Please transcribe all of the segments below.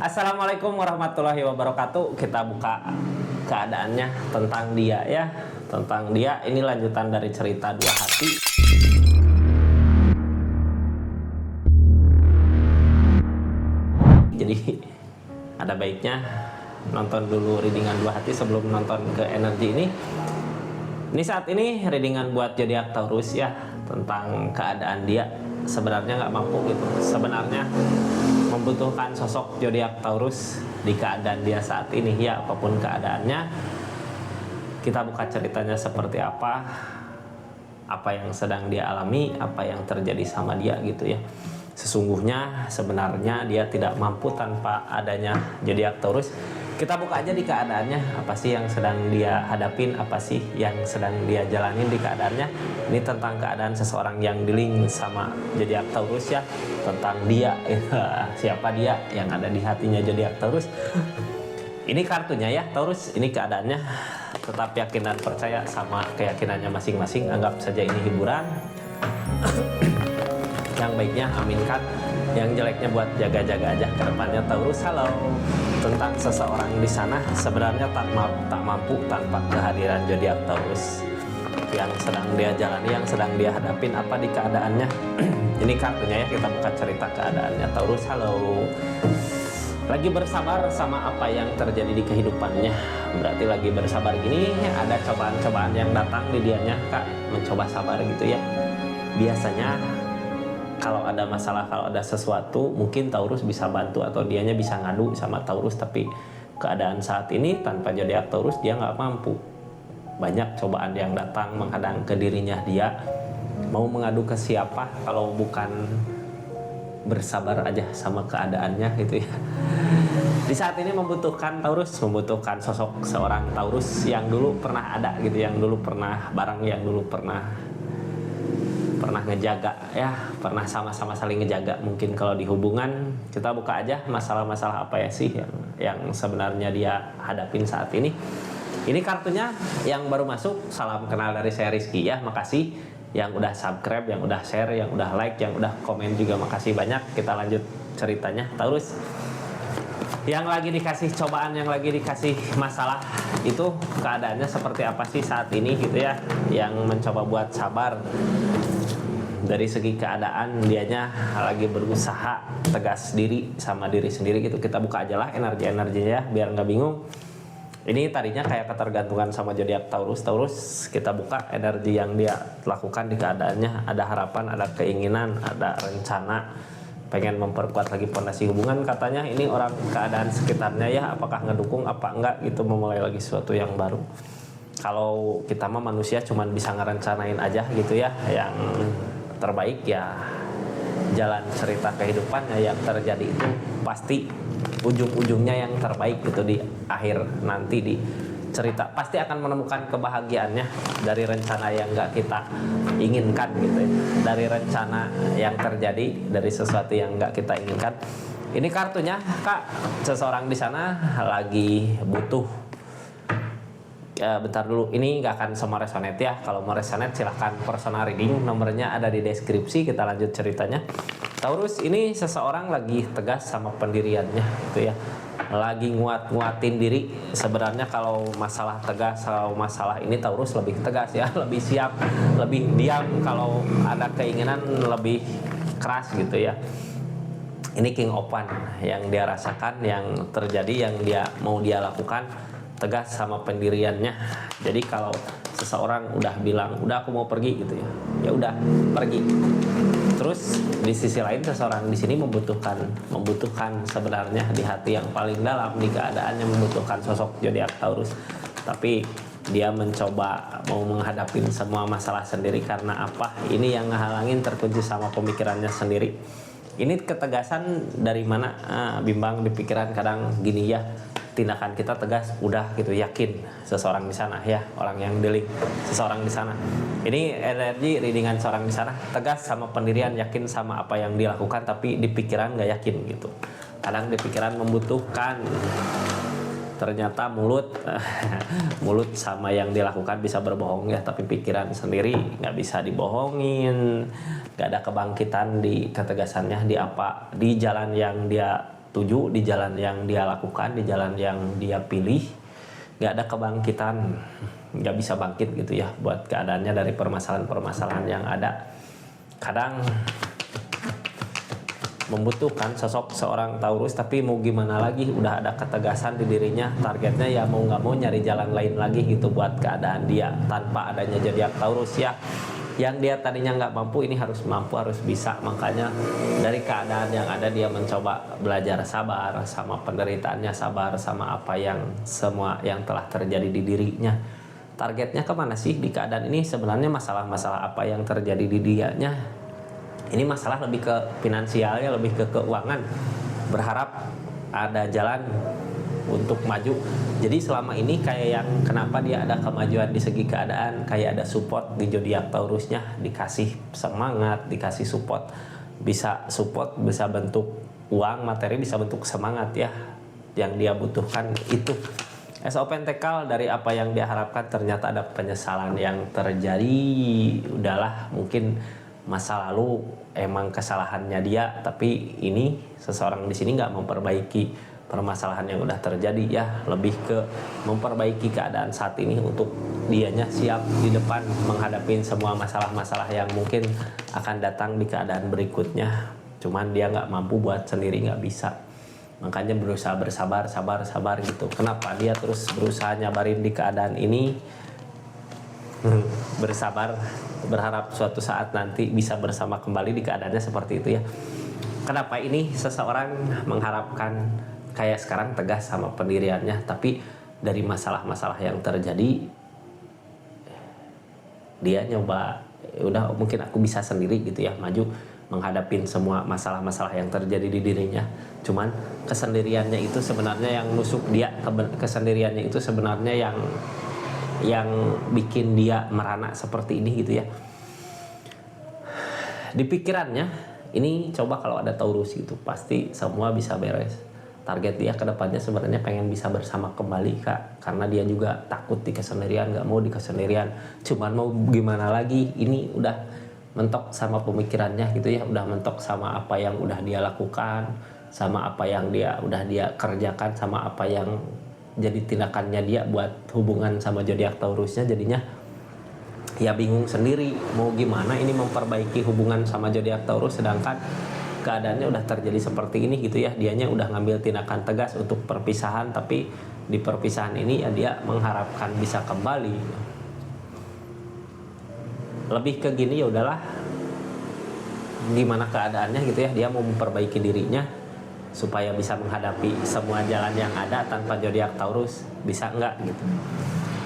Assalamualaikum warahmatullahi wabarakatuh. Kita buka keadaannya tentang dia ya. Tentang dia ini lanjutan dari cerita Dua Hati. Jadi ada baiknya nonton dulu readingan Dua Hati sebelum nonton ke energi ini. Ini saat ini readingan buat zodiak Taurus ya, tentang keadaan dia sebenarnya nggak mampu gitu. Sebenarnya membutuhkan sosok zodiak Taurus di keadaan dia saat ini ya, apapun keadaannya. Kita buka ceritanya seperti apa yang sedang dia alami, apa yang terjadi sama dia gitu ya. Sesungguhnya sebenarnya dia tidak mampu tanpa adanya zodiak Taurus. Kita buka aja di keadaannya, apa sih yang sedang dia hadapin, apa sih yang sedang dia jalanin di keadaannya. Ini tentang keadaan seseorang yang dealing sama zodiak Taurus ya, tentang dia siapa dia yang ada di hatinya zodiak Taurus. Ini kartunya ya Taurus, ini keadaannya. Tetap yakin dan percaya sama keyakinannya masing-masing, anggap saja ini hiburan. Yang baiknya aminkan, yang jeleknya buat jaga-jaga aja ke depannya Taurus. Halo. Tentang seseorang di sana sebenarnya tak mampu tanpa kehadiran zodiak Taurus. Yang sedang dia jalani, yang sedang dia hadapin apa di keadaannya. Ini kartunya ya, kita buka cerita keadaannya Taurus. Halo. Lagi bersabar sama apa yang terjadi di kehidupannya. Berarti lagi bersabar gini, ada cobaan-cobaan yang datang di dianya, Kak, mencoba sabar gitu ya. Biasanya kalau ada masalah, kalau ada sesuatu, mungkin Taurus bisa bantu atau dianya bisa ngadu sama Taurus, tapi keadaan saat ini tanpa zodiak Taurus dia nggak mampu. Banyak cobaan yang datang menghadang ke dirinya dia. Mau mengadu ke siapa kalau bukan bersabar aja sama keadaannya gitu ya. Di saat ini membutuhkan Taurus, membutuhkan sosok seorang Taurus yang dulu pernah ada gitu, yang dulu pernah bareng, yang dulu pernah ngejaga ya, pernah sama-sama saling ngejaga. Mungkin kalau di hubungan, kita buka aja masalah-masalah apa ya sih yang sebenarnya dia hadapin saat ini. Ini kartunya yang baru masuk, salam kenal dari saya Rizky ya, makasih yang udah subscribe, yang udah share, yang udah like, yang udah komen juga, makasih banyak. Kita lanjut ceritanya Taurus. Yang lagi dikasih cobaan, yang lagi dikasih masalah, itu keadaannya seperti apa sih saat ini gitu ya. Yang mencoba buat sabar. Dari segi keadaan dianya lagi berusaha tegas diri sama diri sendiri gitu. Kita buka aja lah energi-energinya ya, biar nggak bingung. Ini tadinya kayak ketergantungan sama zodiak Taurus. Kita buka energi yang dia lakukan di keadaannya. Ada harapan, ada keinginan, ada rencana pengen memperkuat lagi fondasi hubungan. Katanya ini orang keadaan sekitarnya ya, apakah ngedukung apa enggak gitu, memulai lagi sesuatu yang baru. Kalau kita mah manusia cuman bisa ngerencanain aja gitu ya, yang terbaik ya jalan cerita kehidupannya yang terjadi itu pasti ujung-ujungnya yang terbaik gitu. Di akhir nanti di cerita pasti akan menemukan kebahagiaannya dari rencana yang gak kita inginkan gitu ya. Dari rencana yang terjadi, dari sesuatu yang gak kita inginkan. Ini kartunya, Kak, seseorang di sana lagi butuh. Bentar dulu, ini nggak akan semua resonate ya. Kalau mau resonate silahkan personal reading, nomornya ada di deskripsi. Kita lanjut ceritanya. Taurus, ini seseorang lagi tegas sama pendiriannya gitu ya, lagi nguatin diri. Sebenarnya kalau masalah tegas, kalau masalah ini Taurus lebih tegas ya, lebih siap, lebih diam. Kalau ada keinginan lebih keras gitu ya. Ini King of Wands yang dia rasakan, yang terjadi, yang dia mau dia lakukan, tegas sama pendiriannya. Jadi kalau seseorang udah bilang udah aku mau pergi gitu ya udah pergi. Terus di sisi lain seseorang di sini membutuhkan sebenarnya di hati yang paling dalam, di keadaannya membutuhkan sosok zodiak Taurus. Tapi dia mencoba mau menghadapin semua masalah sendiri. Karena apa? Ini yang ngehalangin, terkunci sama pemikirannya sendiri. Ini ketegasan dari mana? Bimbang di pikiran kadang gini ya. Tindakan kita tegas, udah gitu, yakin seseorang di sana ya, orang yang dealing seseorang di sana. Ini energi readingan seorang di sana, tegas sama pendirian, yakin sama apa yang dilakukan, tapi di pikiran nggak yakin gitu. Kadang di pikiran membutuhkan, ternyata mulut sama yang dilakukan bisa berbohong ya, tapi pikiran sendiri nggak bisa dibohongin. Nggak ada kebangkitan di ketegasannya, di jalan yang dia tuju, di jalan yang dia lakukan, di jalan yang dia pilih, nggak ada kebangkitan, nggak bisa bangkit gitu ya buat keadaannya dari permasalahan-permasalahan yang ada. Kadang membutuhkan sosok seorang Taurus, tapi mau gimana lagi, udah ada ketegasan di dirinya, targetnya ya mau nggak mau nyari jalan lain lagi gitu buat keadaan dia tanpa adanya zodiak Taurus ya. Yang dia tadinya nggak mampu, ini harus mampu, harus bisa. Makanya dari keadaan yang ada dia mencoba belajar sabar sama penderitaannya, sabar sama apa yang semua yang telah terjadi di dirinya. Targetnya kemana sih di keadaan ini? Sebenarnya masalah-masalah apa yang terjadi di dianya? Ini masalah lebih ke finansialnya, lebih ke keuangan. Berharap ada jalan untuk maju. Jadi selama ini kayak yang kenapa dia ada kemajuan di segi keadaan, kayak ada support di zodiak Taurusnya, dikasih semangat, dikasih support, bisa bentuk uang, materi, bisa bentuk semangat ya yang dia butuhkan itu. As of Pentacle, dari apa yang dia harapkan ternyata ada penyesalan yang terjadi. Udahlah, mungkin masa lalu emang kesalahannya dia, tapi ini seseorang di sini nggak memperbaiki permasalahan yang udah terjadi ya, lebih ke memperbaiki keadaan saat ini untuk dianya siap di depan menghadapi semua masalah-masalah yang mungkin akan datang di keadaan berikutnya. Cuman dia nggak mampu buat sendiri, nggak bisa. Makanya berusaha sabar gitu. Kenapa dia terus berusaha nyabarin di keadaan ini? Bersabar, berharap suatu saat nanti bisa bersama kembali di keadaannya seperti itu ya. Kenapa ini seseorang mengharapkan kayak sekarang tegas sama pendiriannya, tapi dari masalah-masalah yang terjadi dia nyoba udah mungkin aku bisa sendiri gitu ya, maju menghadapin semua masalah-masalah yang terjadi di dirinya. Cuman kesendiriannya itu sebenarnya yang nusuk dia, kesendiriannya itu sebenarnya yang bikin dia merana seperti ini gitu ya. Di pikirannya ini coba kalau ada Taurus gitu pasti semua bisa beres. Target dia ke depannya sebenarnya pengen bisa bersama kembali Kak, karena dia juga takut di kesendirian, nggak mau di kesendirian. Cuman mau gimana lagi, ini udah mentok sama pemikirannya gitu ya, udah mentok sama apa yang udah dia lakukan, sama apa yang udah dia kerjakan, sama apa yang jadi tindakannya dia buat hubungan sama zodiak Taurusnya. Jadinya ya bingung sendiri mau gimana ini memperbaiki hubungan sama zodiak Taurus, sedangkan keadaannya udah terjadi seperti ini gitu ya. Dianya udah ngambil tindakan tegas untuk perpisahan, tapi di perpisahan ini ya dia mengharapkan bisa kembali. Lebih ke gini, ya udahlah gimana keadaannya gitu ya, dia mau memperbaiki dirinya supaya bisa menghadapi semua jalan yang ada tanpa zodiak Taurus. Bisa enggak gitu.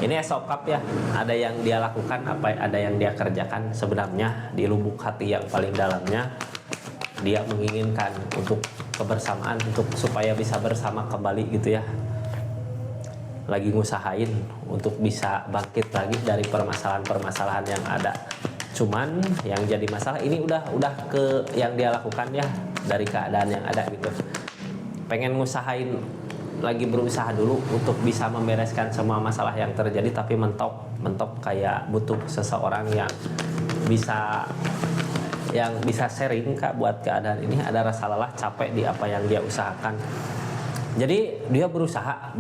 Ini Ace of Cup ya, ada yang dia lakukan, ada yang dia kerjakan. Sebenarnya di lubuk hati yang paling dalamnya dia menginginkan untuk kebersamaan, untuk supaya bisa bersama kembali gitu ya. Lagi ngusahain untuk bisa bangkit lagi dari permasalahan-permasalahan yang ada. Cuman yang jadi masalah ini udah ke yang dia lakukan ya, dari keadaan yang ada gitu. Pengen ngusahain lagi, berusaha dulu untuk bisa membereskan semua masalah yang terjadi, tapi mentok kayak butuh seseorang yang bisa sharing Kak buat keadaan ini. Ada rasa lelah, capek di apa yang dia usahakan. Jadi dia berusaha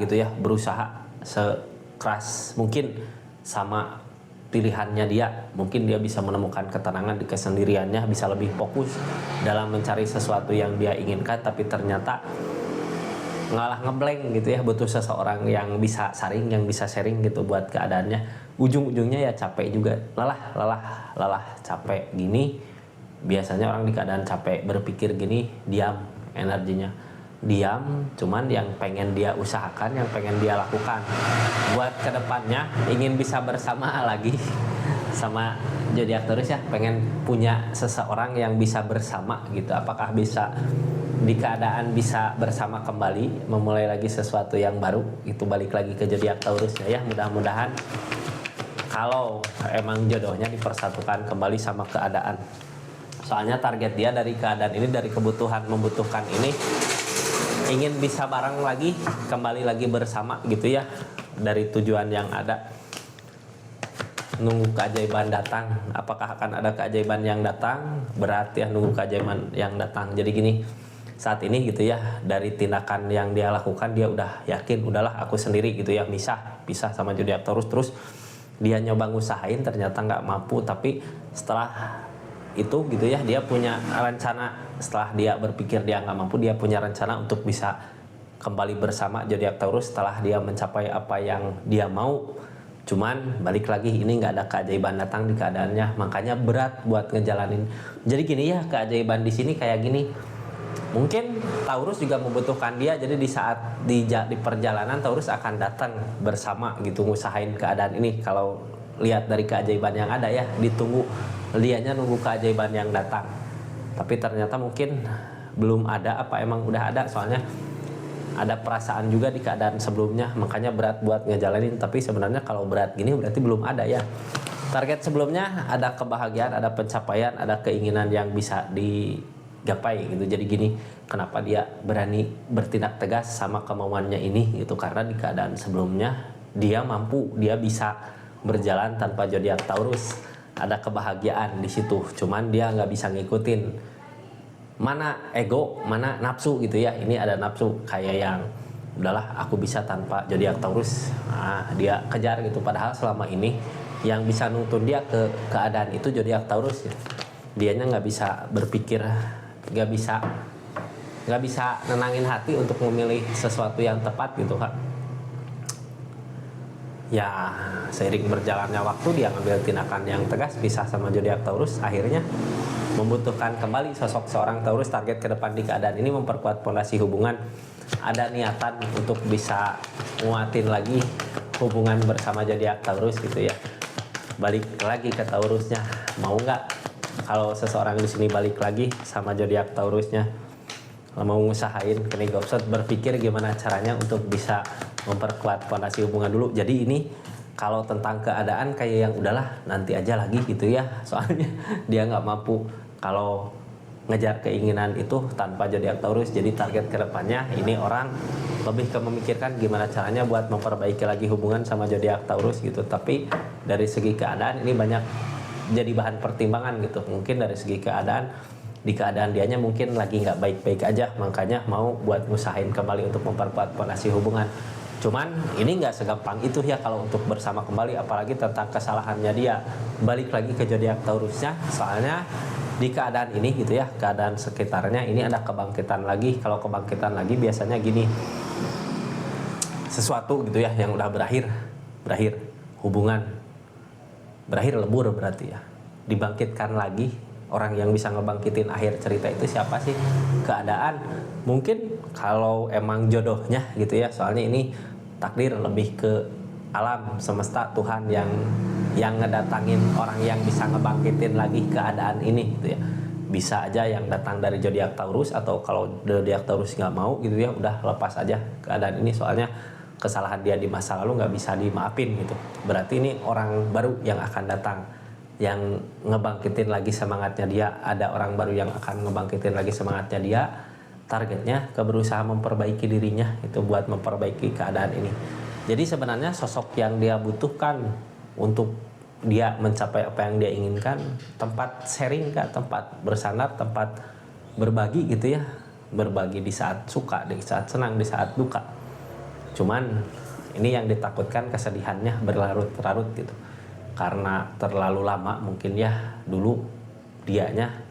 gitu ya, berusaha sekeras mungkin sama pilihannya dia. Mungkin dia bisa menemukan ketenangan di kesendiriannya, bisa lebih fokus dalam mencari sesuatu yang dia inginkan, tapi ternyata ngalah ngeblank gitu ya, butuh seseorang yang bisa sharing gitu buat keadaannya. Ujung-ujungnya ya capek juga, lelah capek gini. Biasanya orang di keadaan capek berpikir gini, diam, energinya diam. Cuman yang pengen dia usahakan, yang pengen dia lakukan buat kedepannya, ingin bisa bersama lagi sama zodiak Taurus ya, pengen punya seseorang yang bisa bersama gitu. Apakah bisa di keadaan bisa bersama kembali, memulai lagi sesuatu yang baru, itu balik lagi ke zodiak Taurusnya ya. Mudah-mudahan kalau emang jodohnya dipersatukan kembali sama keadaan. Soalnya target dia dari keadaan ini, dari kebutuhan membutuhkan ini, ingin bisa bareng lagi, kembali lagi bersama gitu ya, dari tujuan yang ada. Nunggu keajaiban datang. Apakah akan ada keajaiban yang datang? Berat ya nunggu keajaiban yang datang. Jadi gini, saat ini gitu ya, dari tindakan yang dia lakukan dia udah yakin udahlah aku sendiri gitu ya, pisah sama zodiak Taurus. Terus dia nyoba ngusahain ternyata nggak mampu, tapi setelah itu gitu ya dia punya rencana, setelah dia berpikir dia nggak mampu, dia punya rencana untuk bisa kembali bersama zodiak Taurus setelah dia mencapai apa yang dia mau. Cuman balik lagi, ini nggak ada keajaiban datang di keadaannya, makanya berat buat ngejalanin. Jadi gini ya, keajaiban di sini kayak gini. Mungkin Taurus juga membutuhkan dia, jadi di saat di perjalanan Taurus akan datang bersama gitu, ngusahain keadaan ini. Kalau lihat dari keajaiban yang ada ya, ditunggu, dianya nunggu keajaiban yang datang. Tapi ternyata mungkin belum ada, apa emang udah ada, soalnya ada perasaan juga di keadaan sebelumnya, makanya berat buat ngejalanin. Tapi sebenarnya kalau berat gini berarti belum ada ya. Target sebelumnya ada kebahagiaan, ada pencapaian, ada keinginan yang bisa digapai gitu. Jadi gini, kenapa dia berani bertindak tegas sama kemauannya ini gitu, karena di keadaan sebelumnya dia mampu, dia bisa berjalan tanpa zodiak Taurus, ada kebahagiaan di situ. Cuman dia nggak bisa ngikutin, mana ego, mana nafsu gitu ya. Ini ada nafsu kayak yang udahlah aku bisa tanpa zodiak Taurus. Nah, dia kejar gitu, padahal selama ini yang bisa nuntun dia ke keadaan itu zodiak Taurus gitu. Dianya nggak bisa berpikir, nggak bisa nenangin hati untuk memilih sesuatu yang tepat gitu Kak. Ya seiring berjalannya waktu dia ngambil tindakan yang tegas, pisah sama zodiak Taurus, akhirnya membutuhkan kembali sosok seorang Taurus. Target ke depan di keadaan ini memperkuat fondasi hubungan, ada niatan untuk bisa nguatin lagi hubungan bersama zodiak Taurus gitu ya. Balik lagi ke Taurusnya, mau nggak kalau seseorang di sini balik lagi sama zodiak Taurusnya? Mau ngusahain ke gopset, berpikir gimana caranya untuk bisa memperkuat fondasi hubungan dulu. Jadi ini kalau tentang keadaan kayak yang udahlah nanti aja lagi gitu ya, soalnya dia nggak mampu kalau ngejar keinginan itu tanpa zodiak Taurus. Jadi target kedepannya ini orang lebih ke memikirkan gimana caranya buat memperbaiki lagi hubungan sama zodiak Taurus gitu. Tapi dari segi keadaan ini banyak jadi bahan pertimbangan gitu. Mungkin dari segi keadaan, di keadaan dianya mungkin lagi nggak baik-baik aja, makanya mau buat ngusahain kembali untuk memperkuat fondasi hubungan. Cuman ini nggak segampang itu ya kalau untuk bersama kembali, apalagi tentang kesalahannya dia. Balik lagi ke zodiak Taurusnya, soalnya di keadaan ini gitu ya, keadaan sekitarnya ini ada kebangkitan lagi. Kalau kebangkitan lagi biasanya gini, sesuatu gitu ya yang udah berakhir hubungan, berakhir lebur berarti ya, dibangkitkan lagi. Orang yang bisa ngebangkitin akhir cerita itu siapa sih? Keadaan. Mungkin kalau emang jodohnya gitu ya, soalnya ini takdir, lebih ke alam semesta, Tuhan yang ngedatangin orang yang bisa ngebangkitin lagi keadaan ini gitu ya. Bisa aja yang datang dari zodiak Taurus, atau kalau zodiak Taurus nggak mau gitu ya, udah lepas aja keadaan ini, soalnya kesalahan dia di masa lalu nggak bisa dimaafin gitu. Berarti ini orang baru yang akan datang, yang ngebangkitin lagi semangatnya dia. Ada orang baru yang akan ngebangkitin lagi semangatnya dia. Targetnya ke berusaha memperbaiki dirinya itu, buat memperbaiki keadaan ini. Jadi sebenarnya sosok yang dia butuhkan untuk dia mencapai apa yang dia inginkan, tempat sharing Kak, tempat bersandar, tempat berbagi gitu ya. Berbagi di saat suka, di saat senang, di saat duka. Cuman ini yang ditakutkan kesedihannya berlarut-larut gitu. Karena terlalu lama mungkin ya dulu dianya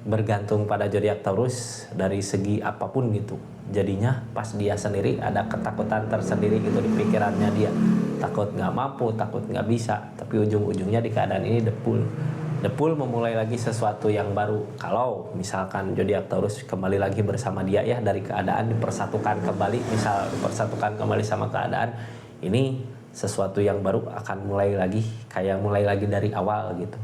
bergantung pada zodiak Taurus dari segi apapun gitu. Jadinya pas dia sendiri ada ketakutan tersendiri gitu di pikirannya dia. Takut nggak mampu, takut nggak bisa. Tapi ujung-ujungnya di keadaan ini Depul memulai lagi sesuatu yang baru. Kalau misalkan zodiak Taurus kembali lagi bersama dia ya, dari keadaan dipersatukan kembali, misal dipersatukan kembali sama keadaan ini, sesuatu yang baru akan mulai lagi, kayak mulai lagi dari awal gitu.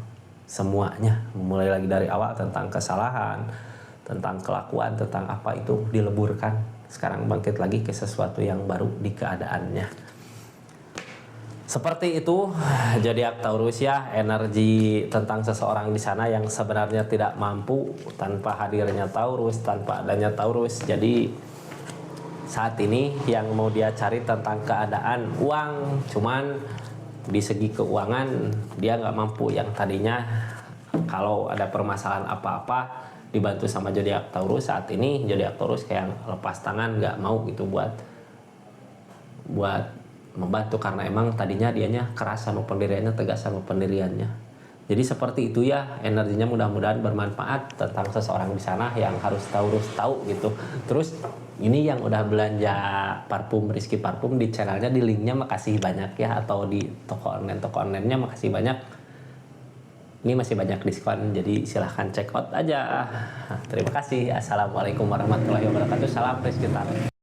Semuanya mulai lagi dari awal, tentang kesalahan, tentang kelakuan, tentang apa itu dileburkan. Sekarang bangkit lagi ke sesuatu yang baru di keadaannya. Seperti itu zodiak Taurus ya, energi tentang seseorang di sana yang sebenarnya tidak mampu tanpa hadirnya Taurus, tanpa adanya Taurus. Jadi saat ini yang mau dia cari tentang keadaan uang, cuman di segi keuangan dia nggak mampu. Yang tadinya kalau ada permasalahan apa-apa dibantu sama zodiak Taurus. Saat ini zodiak Taurus kayak lepas tangan, nggak mau gitu buat membantu, karena emang tadinya dianya keras sama pendiriannya, tegas sama pendiriannya. Jadi seperti itu ya energinya, mudah-mudahan bermanfaat tentang seseorang di sana yang harus Taurus tahu gitu. Terus ini yang udah belanja parfum Rizky Parfum di channelnya, di linknya makasih banyak ya, atau di toko onlinenya makasih banyak. Ini masih banyak diskon, jadi silahkan check out aja. Terima kasih. Assalamualaikum warahmatullahi wabarakatuh. Salam Rizky Tarot.